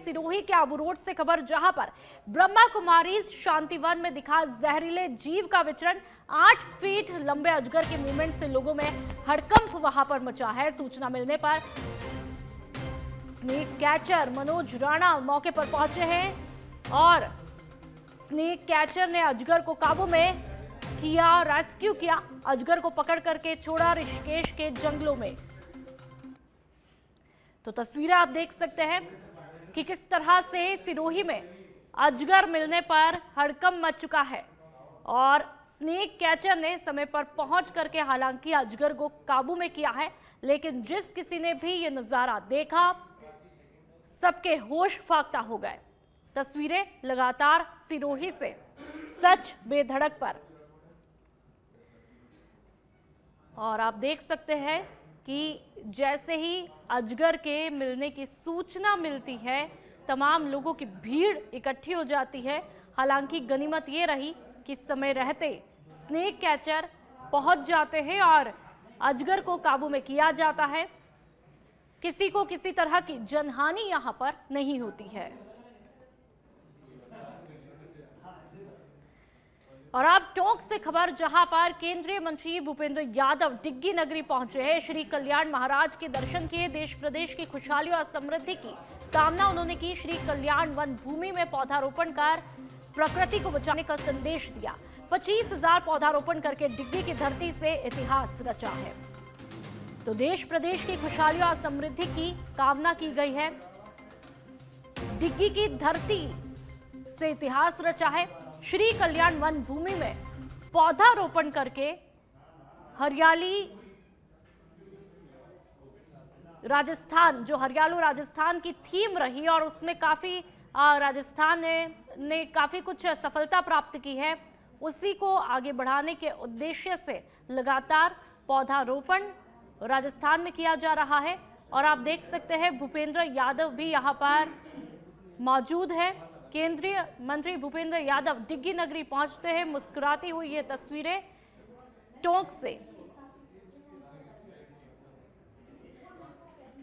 सिरोही के आबू रोड से खबर, जहां पर ब्रह्मा कुमारी शांतिवन में दिखा जहरीले जीव का विचरण। 8 फीट लंबे अजगर के मूवमेंट से लोगों में हड़कंप वहां पर मचा है। सूचना मिलने पर स्नेक कैचर मनोज राणा मौके पर पहुंचे हैं और स्नेक कैचर ने अजगर को काबू में किया, रेस्क्यू किया। अजगर को पकड़ करके छोड़ा ऋषिकेश के जंगलों में। तो तस्वीरें आप देख सकते हैं कि किस तरह से सिरोही में अजगर मिलने पर हड़कंप मच चुका है और स्नेक कैचर ने समय पर पहुंच करके हालांकि अजगर को काबू में किया है, लेकिन जिस किसी ने भी ये नजारा देखा सबके होश फाख्ता हो गए। तस्वीरें लगातार सिरोही से सच बेधड़क पर, और आप देख सकते हैं कि जैसे ही अजगर के मिलने की सूचना मिलती है तमाम लोगों की भीड़ इकट्ठी हो जाती है। हालांकि गनीमत ये रही कि समय रहते स्नेक कैचर पहुंच जाते हैं और अजगर को काबू में किया जाता है। किसी को किसी तरह की जनहानि यहां पर नहीं होती है। और अब टोंक से खबर, जहां पर केंद्रीय मंत्री भूपेंद्र यादव डिग्गी नगरी पहुंचे हैं। श्री कल्याण महाराज के दर्शन किए, देश प्रदेश की खुशहाली और समृद्धि की कामना उन्होंने की। श्री कल्याण वन भूमि में पौधारोपण कर प्रकृति को बचाने का संदेश दिया। 25,000 पौधारोपण करके डिग्गी की धरती से इतिहास रचा है। तो देश प्रदेश की खुशहाली और समृद्धि की कामना की गई है। डिग्गी की धरती से इतिहास रचा है। श्री कल्याण वन भूमि में पौधारोपण करके हरियाली राजस्थान, जो हरियालू राजस्थान की थीम रही और उसमें काफी राजस्थान ने काफी कुछ सफलता प्राप्त की है, उसी को आगे बढ़ाने के उद्देश्य से लगातार पौधारोपण राजस्थान में किया जा रहा है। और आप देख सकते हैं भूपेंद्र यादव भी यहां पर मौजूद है। केंद्रीय मंत्री भूपेंद्र यादव डिग्गी नगरी पहुंचते हैं। मुस्कुराती हुई ये तस्वीरें टोंक से।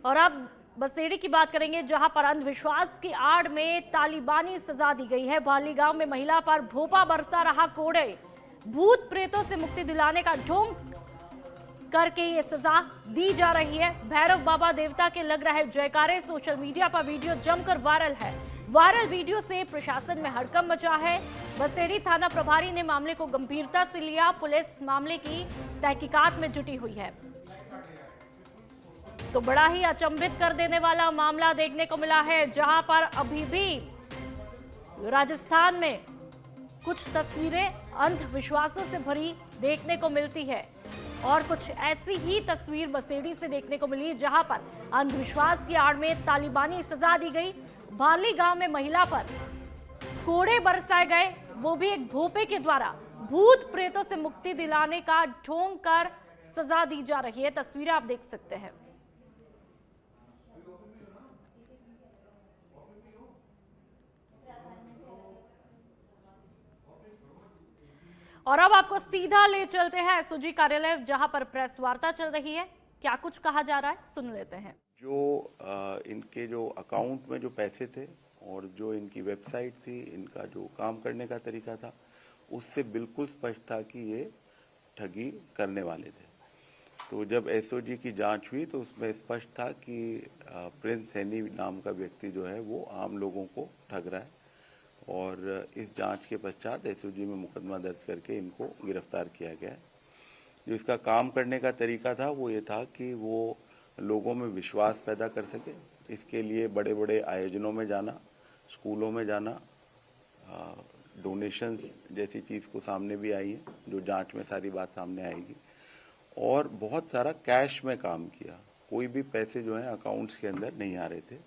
और अब बसेड़ी की बात करेंगे, जहां पर अंधविश्वास की आड़ में तालिबानी सजा दी गई है। भाली गांव में महिला पर भोपा बरसा रहा कोड़े। भूत प्रेतों से मुक्ति दिलाने का ढोंग करके ये सजा दी जा रही है। भैरव बाबा देवता के लग रहे जयकारे। सोशल मीडिया पर वीडियो जमकर वायरल है। वायरल वीडियो से प्रशासन में हड़कंप मचा है। बसेड़ी थाना प्रभारी ने मामले को गंभीरता से लिया। पुलिस मामले की तहकीकात में जुटी हुई है। तो बड़ा ही अचंभित कर देने वाला मामला देखने को मिला है, जहां पर अभी भी राजस्थान में कुछ तस्वीरें अंधविश्वासों से भरी देखने को मिलती है और कुछ ऐसी ही तस्वीर बसेड़ी से देखने को मिली, जहां पर अंधविश्वास की आड़ में तालिबानी सजा दी गई। भाली गांव में महिला पर कोड़े बरसाए गए, वो भी एक भोपे के द्वारा। भूत प्रेतों से मुक्ति दिलाने का ढोंग कर सजा दी जा रही है। तस्वीरें आप देख सकते हैं। और अब आपको सीधा ले चलते हैं एसओजी कार्यालय, जहां पर प्रेस वार्ता चल रही है। क्या कुछ कहा जा रहा है, सुन लेते हैं। इनके जो अकाउंट में जो पैसे थे और जो इनकी वेबसाइट थी, इनका जो काम करने का तरीका था, उससे बिल्कुल स्पष्ट था कि ये ठगी करने वाले थे। तो जब एसओजी की जांच हुई तो उसमें स्पष्ट था कि प्रिंस सैनी नाम का व्यक्ति जो है वो आम लोगों को ठग रहा है। और इस जांच के पश्चात एसओजी में मुकदमा दर्ज करके इनको गिरफ्तार किया गया है। जो इसका काम करने का तरीका था वो ये था कि वो लोगों में विश्वास पैदा कर सके। इसके लिए बड़े बड़े आयोजनों में जाना, स्कूलों में जाना, डोनेशंस जैसी चीज़ को सामने भी आई है, जो जांच में सारी बात सामने आएगी। और बहुत सारा कैश में काम किया, कोई भी पैसे जो हैं अकाउंट्स के अंदर नहीं आ रहे थे।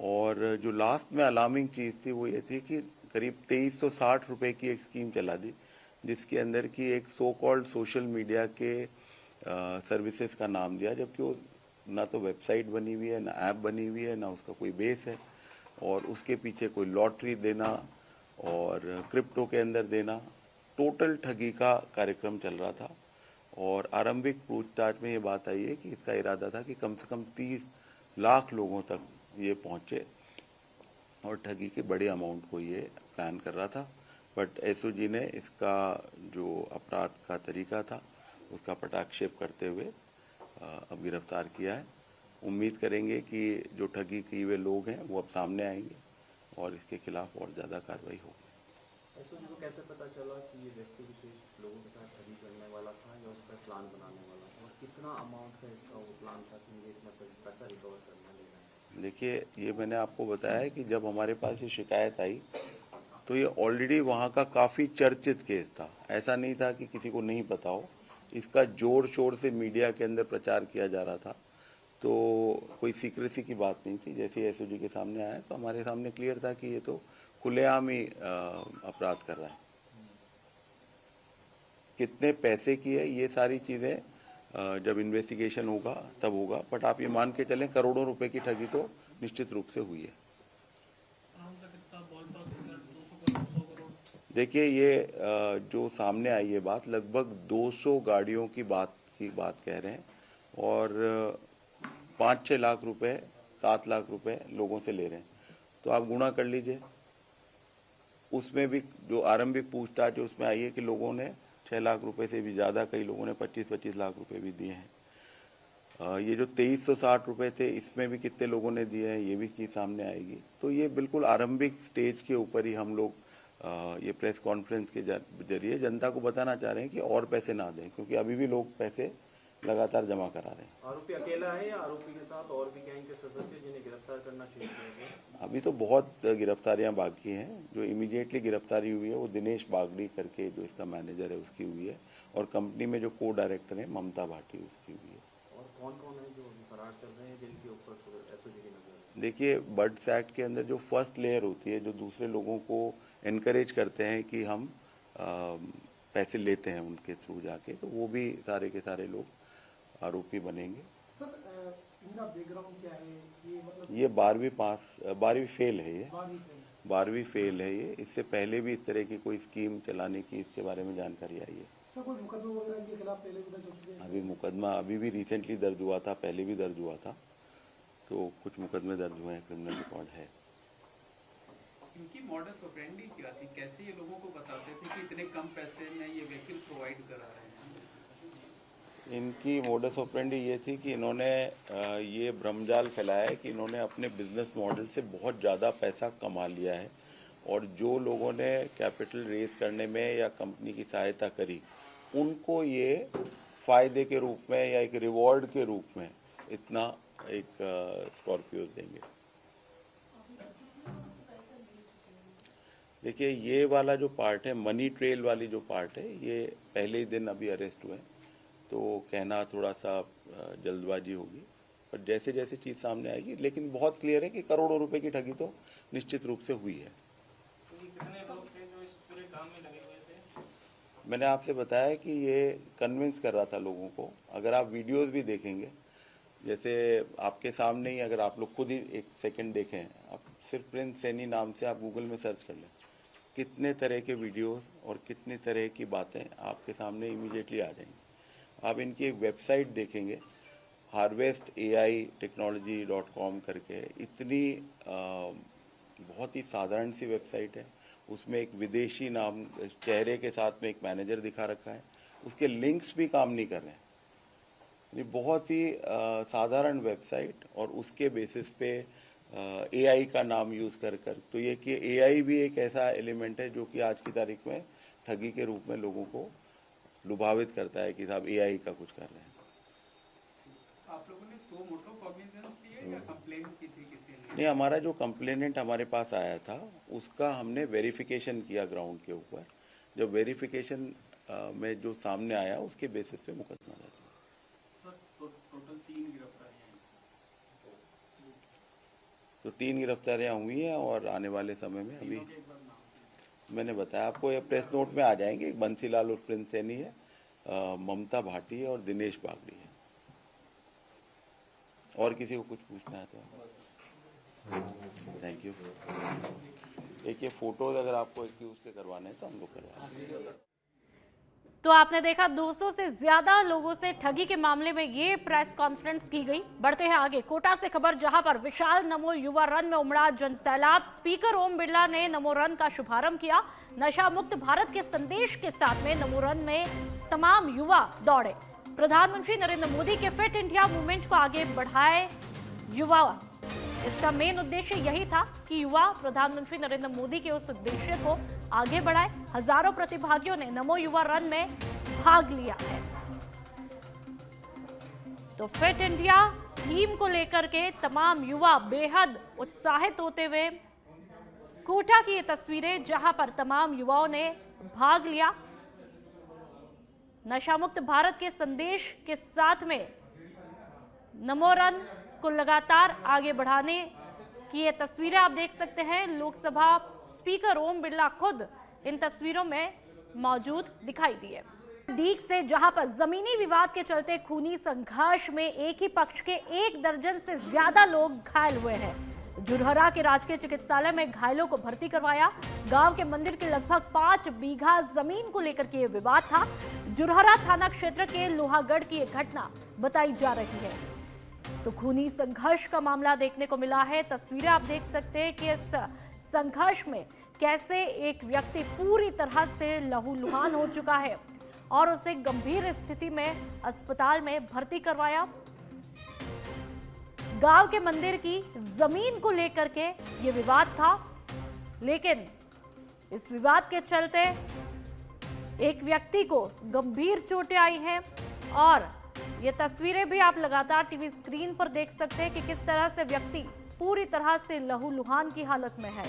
और जो लास्ट में अलार्मिंग चीज़ थी वो ये थी कि करीब 2360 रुपये की एक स्कीम चला दी, जिसके अंदर की एक सो कॉल्ड सोशल मीडिया के सर्विसेज का नाम दिया, जबकि वो ना तो वेबसाइट बनी हुई है, ना ऐप बनी हुई है, ना उसका कोई बेस है। और उसके पीछे कोई लॉटरी देना और क्रिप्टो के अंदर देना, टोटल ठगी का कार्यक्रम चल रहा था। और आरंभिक पूछताछ में ये बात आई है कि इसका इरादा था कि कम से कम 30 लाख लोगों तक ये पहुँचे और ठगी के बड़े अमाउंट को ये प्लान कर रहा था। बट एसओजी ने इसका जो अपराध का तरीका था उसका पटाक्षेप करते हुए अब गिरफ्तार किया है। उम्मीद करेंगे कि जो ठगी किए हुए लोग हैं वो अब सामने आएंगे और इसके खिलाफ और ज़्यादा कार्रवाई होगी। एसओजी को कैसे पता चला कि ये व्यक्ति विशेष लोगों के साथ ठगी करने वाला था या उसका प्लान बनाने वाला था, और कितना अमाउंट का इसका वो प्लान था कि मुझे इतना पैसा रिकवर करना लेना है? देखिए, ये मैंने आपको बताया है कि जब हमारे पास ये शिकायत आई तो ये ऑलरेडी वहाँ का काफ़ी चर्चित केस था। ऐसा नहीं था कि किसी को नहीं पता हो। इसका जोर शोर से मीडिया के अंदर प्रचार किया जा रहा था, तो कोई सीक्रेसी की बात नहीं थी। जैसे ही एसओजी के सामने आया तो हमारे सामने क्लियर था कि ये तो खुलेआम ही अपराध कर रहा है। कितने पैसे की है ये सारी चीज़ें जब इन्वेस्टिगेशन होगा तब होगा, बट आप ये मान के चलें करोड़ों रुपए की ठगी तो निश्चित रूप से हुई है। देखिए, ये जो सामने आई है बात, लगभग 200 गाड़ियों की बात कह रहे हैं और 5-6 लाख रुपए 7 लाख रुपए लोगों से ले रहे हैं। तो आप गुणा कर लीजिए। उसमें भी जो आरंभिक पूछताछ उसमें आई है कि लोगों ने 6 लाख रुपए से भी ज़्यादा, कई लोगों ने 25-25 लाख रुपए भी दिए हैं। ये जो 2360 रुपए थे इसमें भी कितने लोगों ने दिए हैं ये भी चीज़ सामने आएगी। तो ये बिल्कुल आरंभिक स्टेज के ऊपर ही हम लोग ये प्रेस कॉन्फ्रेंस के जरिए जनता को बताना चाह रहे हैं कि और पैसे ना दें, क्योंकि अभी भी लोग पैसे लगातार जमा करा रहे हैं। आरोपी अकेला है या आरोपी के साथ और भी गैंग के सदस्य जिन्हें गिरफ्तार करना शुरू किया गया? अभी तो बहुत गिरफ्तारियां बाकी हैं। जो इमीडिएटली गिरफ्तारी हुई है वो दिनेश बागड़ी करके जो इसका मैनेजर है उसकी हुई है, और कंपनी में जो को डायरेक्टर है ममता भाटी उसकी हुई है। और कौन कौन है जो फरार चल रहे हैं जिनके ऊपर एसओजी की नजर? देखिए, बर्ड्स एक्ट के अंदर जो फर्स्ट लेयर होती है, जो दूसरे लोगों को इनकरेज करते हैं कि हम पैसे लेते हैं उनके थ्रू जाके, तो वो भी सारे के सारे लोग आरोपी बनेंगे। सर, इनका बैकग्राउंड क्या है? ये मतलब ये 12वीं फेल है। ये 12वीं 12वीं फेल है। ये इससे पहले भी इस तरह की कोई स्कीम चलाने की इसके बारे में जानकारी आई है। सर, कोई मुकदमा वगैरह इनके खिलाफ पहले भी दर्ज हो चुके हैं? अभी मुकदमा अभी भी रिसेंटली दर्ज हुआ था, पहले भी दर्ज हुआ था, तो कुछ मुकदमे दर्ज हुए हैं, क्रिमिनल रिकॉर्ड है। इनकी मॉडस ऑपरेंडी क्या थी? कैसे ये लोगों को बताते थे कि इतने कम पैसे में ये व्हीकल प्रोवाइड करा रहे हैं? इनकी मॉडस ऑपरेंडी ये थी कि इन्होंने ये भ्रमजाल फैलाया है कि इन्होंने अपने बिजनेस मॉडल से बहुत ज़्यादा पैसा कमा लिया है, और जो लोगों ने कैपिटल रेज करने में या कंपनी की सहायता करी उनको ये फ़ायदे के रूप में या एक रिवॉर्ड के रूप में इतना एक स्कॉर्पियो देंगे। देखिए, ये वाला जो पार्ट है, मनी ट्रेल वाली जो पार्ट है, ये पहले ही दिन अभी अरेस्ट हुए, तो कहना थोड़ा सा जल्दबाजी होगी, पर जैसे जैसे चीज़ सामने आएगी। लेकिन बहुत क्लियर है कि करोड़ों रुपए की ठगी तो निश्चित रूप से हुई है। कितने लोग थे जो इस पूरे काम में लगे हुए थे? मैंने आपसे बताया कि ये कन्विंस कर रहा था लोगों को। अगर आप वीडियोस भी देखेंगे, जैसे आपके सामने ही, अगर आप लोग खुद ही एक सेकंड देखें, आप सिर्फ प्रिंस सैनी नाम से आप गूगल में सर्च कर लें, कितने तरह के वीडियोस और कितने तरह की बातें आपके सामने इमीडिएटली आ जाएंगी। आप इनकी एक वेबसाइट देखेंगे, harvestai.technology.com करके, इतनी बहुत ही साधारण सी वेबसाइट है। उसमें एक विदेशी नाम चेहरे के साथ में एक मैनेजर दिखा रखा है, उसके लिंक्स भी काम नहीं कर रहे हैं। ये बहुत ही साधारण वेबसाइट, और उसके बेसिस पे एआई का नाम यूज़ कर तो ये कि एआई भी एक ऐसा एलिमेंट है जो कि आज की तारीख में ठगी के रूप में लोगों को लुभावित करता है कि साहब एआई का कुछ कर रहे हैं। आप लोगों ने सो मोटो कॉग्निजेंस ली है या कंप्लेंट की थी किसी ने? नहीं, हमारा जो कंप्लेनेंट हमारे पास आया था उसका हमने वेरिफिकेशन किया ग्राउंड के ऊपर। जब वेरिफिकेशन में जो सामने आया उसके बेसिस पे मुकदमा दर्ज हुआ। टोटल 3 गिरफ्तारियां हैं। तो 3 गिरफ्तारियां हुई हैं, और आने वाले समय में अभी एक बार नाम मैंने बताया आपको, ये प्रेस नोट में आ जाएंगे। बंसीलाल और प्रिंस सैनी है, ममता भाटी है और दिनेश बागड़ी है। और किसी को कुछ पूछना है तो? Thank you. एक ये फोटोज अगर आपको एक्यूज के करवाने हैं तो हम लोग करवा देंगे। तो आपने देखा 200 से ज्यादा लोगों से ठगी के मामले में ये प्रेस कॉन्फ्रेंस की गई। बढ़ते हैं आगे, कोटा से खबर, जहां पर विशाल नमो युवा रन में उमड़ा जनसैलाब। स्पीकर ओम बिरला ने नमो रन का शुभारंभ किया। नशा मुक्त भारत के संदेश के साथ में नमो रन में तमाम युवा दौड़े। प्रधानमंत्री नरेंद्र मोदी के फिट इंडिया मूवमेंट को आगे बढ़ाए युवा। इसका मेन उद्देश्य यही था कि युवा प्रधानमंत्री नरेंद्र मोदी के उस उद्देश्य को आगे बढ़ाए। हजारों प्रतिभागियों ने नमो युवा रन में भाग लिया है। तो फिट इंडिया थीम को लेकर के तमाम युवा बेहद उत्साहित होते हुए कोटा की ये तस्वीरें, जहां पर तमाम युवाओं ने भाग लिया। नशा मुक्त भारत के संदेश के साथ में नमो रन को लगातार आगे बढ़ाने की ये तस्वीरें आप देख सकते हैं। लोकसभा स्पीकर ओम बिरला खुद इन तस्वीरों में मौजूद दिखाई दिए। डीग से जहां पर जमीनी विवाद के चलते खूनी संघर्ष में एक ही पक्ष के 1 दर्जन से ज्यादा लोग घायल हुए हैं। जुरहरा के राजकीय चिकित्सालय में घायलों को भर्ती करवाया। गांव के मंदिर के लगभग 5 बीघा जमीन को लेकर के यह विवाद था। जुरहरा थाना क्षेत्र के लोहागढ़ की यह घटना बताई जा रही है। तो खूनी संघर्ष का मामला देखने को मिला है। तस्वीरें आप देख सकते हैं कि इस संघर्ष में कैसे एक व्यक्ति पूरी तरह से लहूलुहान हो चुका है और उसे गंभीर स्थिति में अस्पताल में भर्ती करवाया। गांव के मंदिर की जमीन को लेकर के ये विवाद था, लेकिन इस विवाद के चलते एक व्यक्ति को गंभीर चोटें आई हैं और ये तस्वीरें भी आप लगातार टीवी स्क्रीन पर देख सकते हैं कि किस तरह से व्यक्ति पूरी तरह से लहूलुहान की हालत में है।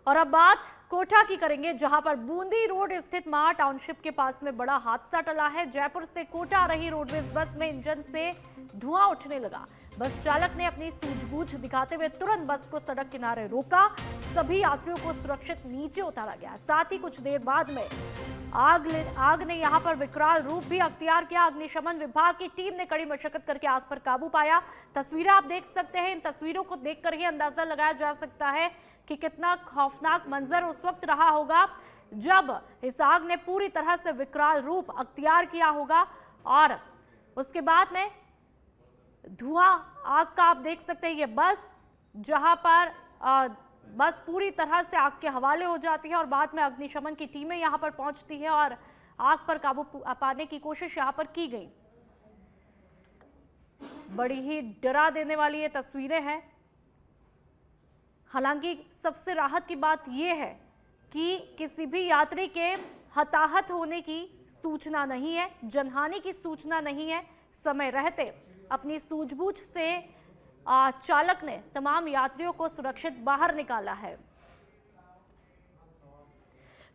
और अब बात कोटा की करेंगे, जहां पर बूंदी रोड स्थित मां टाउनशिप के पास में बड़ा हादसा टला है। जयपुर से कोटा आ रही रोडवेज बस में इंजन से धुआं उठने लगा। बस चालक ने अपनी सूझबूझ दिखाते हुए तुरंत बस को सड़क किनारे रोका। सभी यात्रियों को सुरक्षित नीचे उतारा गया। साथ ही कुछ देर बाद में आग ने यहां पर विकराल रूप भी अख्तियार किया। अग्निशमन विभाग की टीम ने कड़ी मशक्कत करके आग पर काबू पाया। तस्वीरें आप देख सकते हैं। इन तस्वीरों को देखकर ही अंदाजा लगाया जा सकता है कि कितना खौफनाक मंजर उस वक्त रहा होगा जब इस आग ने पूरी तरह से विकराल रूप अख्तियार किया होगा। और उसके बाद में धुआं, आग का आप देख सकते हैं ये बस, जहां पर बस पूरी तरह से आग के हवाले हो जाती है और बाद में अग्निशमन की टीमें यहां पर पहुंचती है और आग पर काबू पाने की कोशिश यहां पर की गई। बड़ी ही डरा देने वाली ये तस्वीरें हैं। हालांकि सबसे राहत की बात यह है कि किसी भी यात्री के हताहत होने की सूचना नहीं है, जनहानि की सूचना नहीं है। समय रहते अपनी सूझबूझ से चालक ने तमाम यात्रियों को सुरक्षित बाहर निकाला है।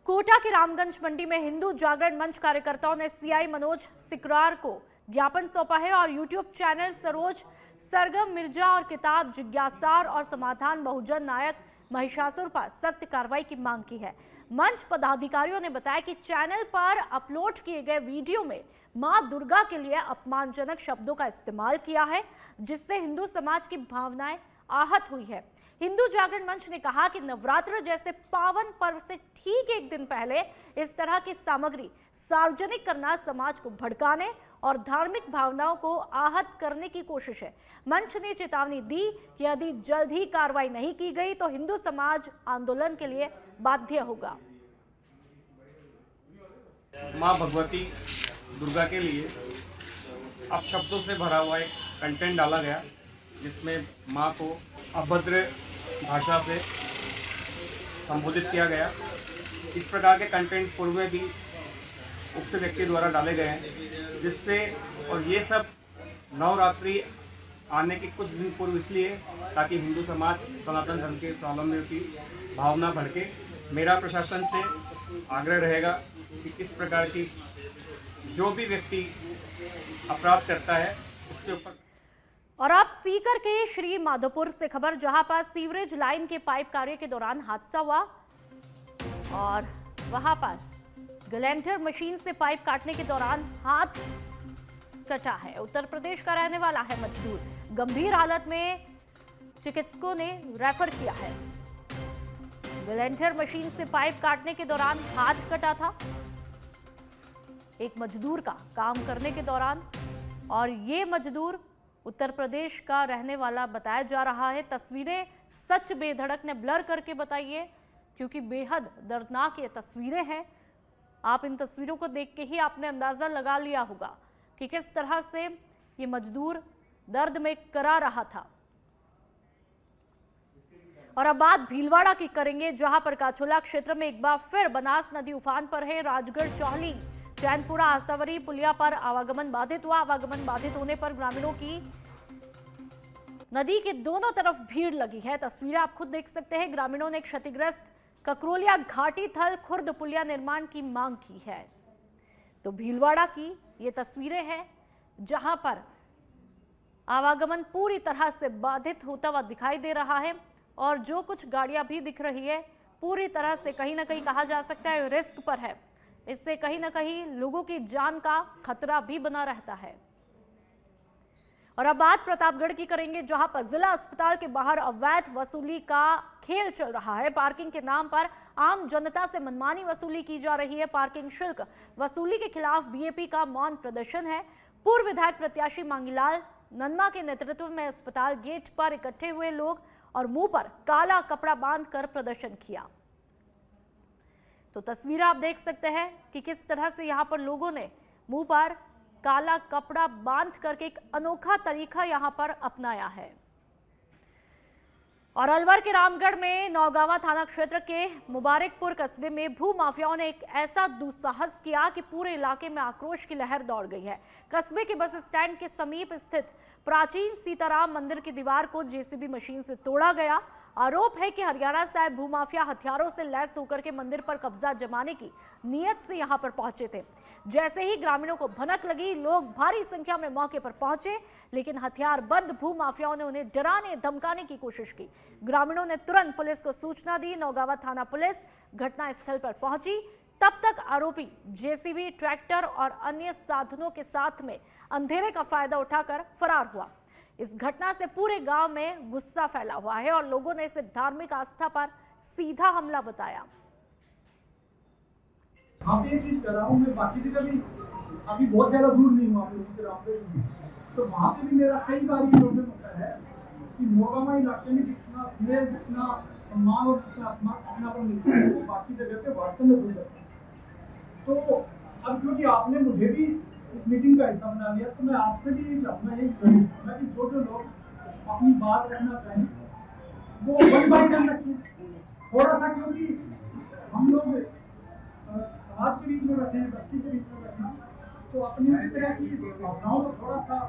कोटा के रामगंज मंडी में हिंदू जागरण मंच कार्यकर्ताओं ने सीआई मनोज सिकरार को ज्ञापन सौंपा है और यूट्यूब चैनल सरोज सरगम मिर्जा और किताब जिज्ञासार और समाधान बहुजन नायक महिषासुर पर सख्त कार्रवाई की मांग की है। मंच पदाधिकारियों ने बताया कि चैनल पर अपलोड किए गए वीडियो में मां दुर्गा के लिए अपमानजनक शब्दों का इस्तेमाल किया है, जिससे हिंदू समाज की भावनाएं आहत हुई है। हिंदू जागरण मंच ने कहा कि नवरात्र जैसे पावन पर्व से ठीक एक दिन पहले इस तरह की सामग्री सार्वजनिक करना समाज को भड़काने और धार्मिक भावनाओं को आहत करने की कोशिश है। मंच ने चेतावनी दी कि यदि जल्द ही कार्रवाई नहीं की गई तो हिंदू समाज आंदोलन के लिए बाध्य होगा। माँ भगवती दुर्गा के लिए अपशब्दों से भरा हुआ एक कंटेंट डाला गया, जिसमें माँ को अभद्र भाषा से संबोधित किया गया। इस प्रकार के कंटेंट पूर्व में भी उक्त व्यक्ति द्वारा डाले गए हैं, जिससे और ये सब नवरात्रि आने के कुछ दिन पूर्व इसलिए ताकि हिंदू समाज सनातन धर्म के स्वावलंबन की भावना भड़के। मेरा प्रशासन से आग्रह रहेगा कि इस प्रकार की जो भी व्यक्ति अपराध करता है उसके ऊपर। और आप सीकर के श्री माधोपुर से खबर, जहां पर सीवरेज लाइन के पाइप कार्य के दौरान हादसा हुआ और वहां पर ग्लेंटर मशीन से पाइप काटने के दौरान हाथ कटा है। उत्तर प्रदेश का रहने वाला है मजदूर, गंभीर हालत में चिकित्सकों ने रेफर किया है। ग्लेंटर मशीन से पाइप काटने के दौरान हाथ कटा था एक मजदूर का काम करने के दौरान, और ये मजदूर उत्तर प्रदेश का रहने वाला बताया जा रहा है। तस्वीरें सच बेधड़क ने ब्लर करके बताई है क्योंकि बेहद दर्दनाक ये तस्वीरें हैं। आप इन तस्वीरों को देख के ही आपने अंदाजा लगा लिया होगा कि किस तरह से ये मजदूर दर्द में करा रहा था। और अब बात भीलवाड़ा की करेंगे, जहां पर काछोला क्षेत्र में एक बार फिर बनास नदी उफान पर है। राजगढ़, चौहली, चैनपुरा, आसावरी पुलिया पर आवागमन बाधित हुआ। आवागमन बाधित होने पर ग्रामीणों की नदी के दोनों तरफ भीड़ लगी है। तस्वीरें आप खुद देख सकते हैं। ग्रामीणों ने क्षतिग्रस्त ककरोलिया घाटी थल खुर्द पुलिया निर्माण की मांग की है। तो भीलवाड़ा की ये तस्वीरें हैं जहां पर आवागमन पूरी तरह से बाधित होता हुआ दिखाई दे रहा है, और जो कुछ गाड़ियां भी दिख रही है पूरी तरह से कहीं ना कहीं कहा जा सकता है रिस्क पर है। इससे कहीं ना कहीं लोगों की जान का खतरा भी बना रहता है। और अब बात प्रतापगढ़ की करेंगे, जहां पर जिला अस्पताल के बाहर अवैध वसूली का खेल चल रहा है। पार्किंग के नाम पर आम जनता से मनमानी वसूली की जा रही है। पार्किंग शुल्क वसूली के खिलाफ बीएपी का मौन प्रदर्शन है। पूर्व विधायक प्रत्याशी मांगीलाल नन्मा के नेतृत्व में अस्पताल गेट पर इकट्ठे हुए लोग और मुंह पर काला कपड़ा बांधकर प्रदर्शन किया। तो तस्वीर आप देख सकते हैं कि किस तरह से यहां पर लोगों ने मुंह पर काला कपड़ा बांध करके एक अनोखा तरीका यहां पर अपनाया है। और अलवर के रामगढ़ में नौगावा थाना क्षेत्र के मुबारकपुर कस्बे में भू माफियाओं ने एक ऐसा दुस्साहस किया कि पूरे इलाके में आक्रोश की लहर दौड़ गई है। कस्बे के बस स्टैंड के समीप स्थित प्राचीन सीताराम मंदिर की दीवार को जेसीबी मशीन से तोड़ा गया। आरोप है कि हरियाणा से भूमाफिया हथियारों से लैस होकर के मंदिर पर कब्जा जमाने की नीयत से यहां पर पहुंचे थे। जैसे ही ग्रामीणों को भनक लगी, लोग भारी संख्या में मौके पर पहुंचे, लेकिन हथियारबंद भूमाफियाओं ने उन्हें डराने धमकाने की कोशिश की। ग्रामीणों ने तुरंत पुलिस को सूचना दी। नौगावा थाना पुलिस घटनास्थल पर पहुंची। तब तक आरोपी जेसीबी, ट्रैक्टर और अन्य साधनों के साथ में अंधेरे का फायदा उठाकर फरार हुआ। इस घटना से पूरे गांव में गुस्सा फैला हुआ है और लोगों ने इसे धार्मिक आस्था पर सीधा हमला बताया। हाँ, ये चीज कर रहा हूँ मैं, बाकी जगह भी अभी बहुत ज्यादा दूर नहीं हुआ तो वहाँ पे भी मेरा कई बार ये प्रॉब्लम होता है कि मोगामा इलाके में जितना स्नेह, जितना सम्मान और जितना अपनापन मिलता है वो बाकी जगह पे वास्तव में दूर है। तो अब क्योंकि आपने मुझे भी इस मीटिंग का हिस्सा बना लिया, तो मैं आपसे भी चाहूँगा कि जो लोग अपनी बात रखना चाहें वो वन बाई वन रखें थोड़ा सा, क्योंकि हम लोग समाज के बीच में रखे हैं, बस्ती के बीच में रखना, तो अपनी इस तरह की भावनाओं को थोड़ा सा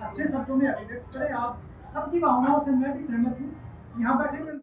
अच्छे शब्दों में अभिव्यक्त करें। आप सबकी भावनाओं से मैं भी सहमत हूँ। यहाँ बैठे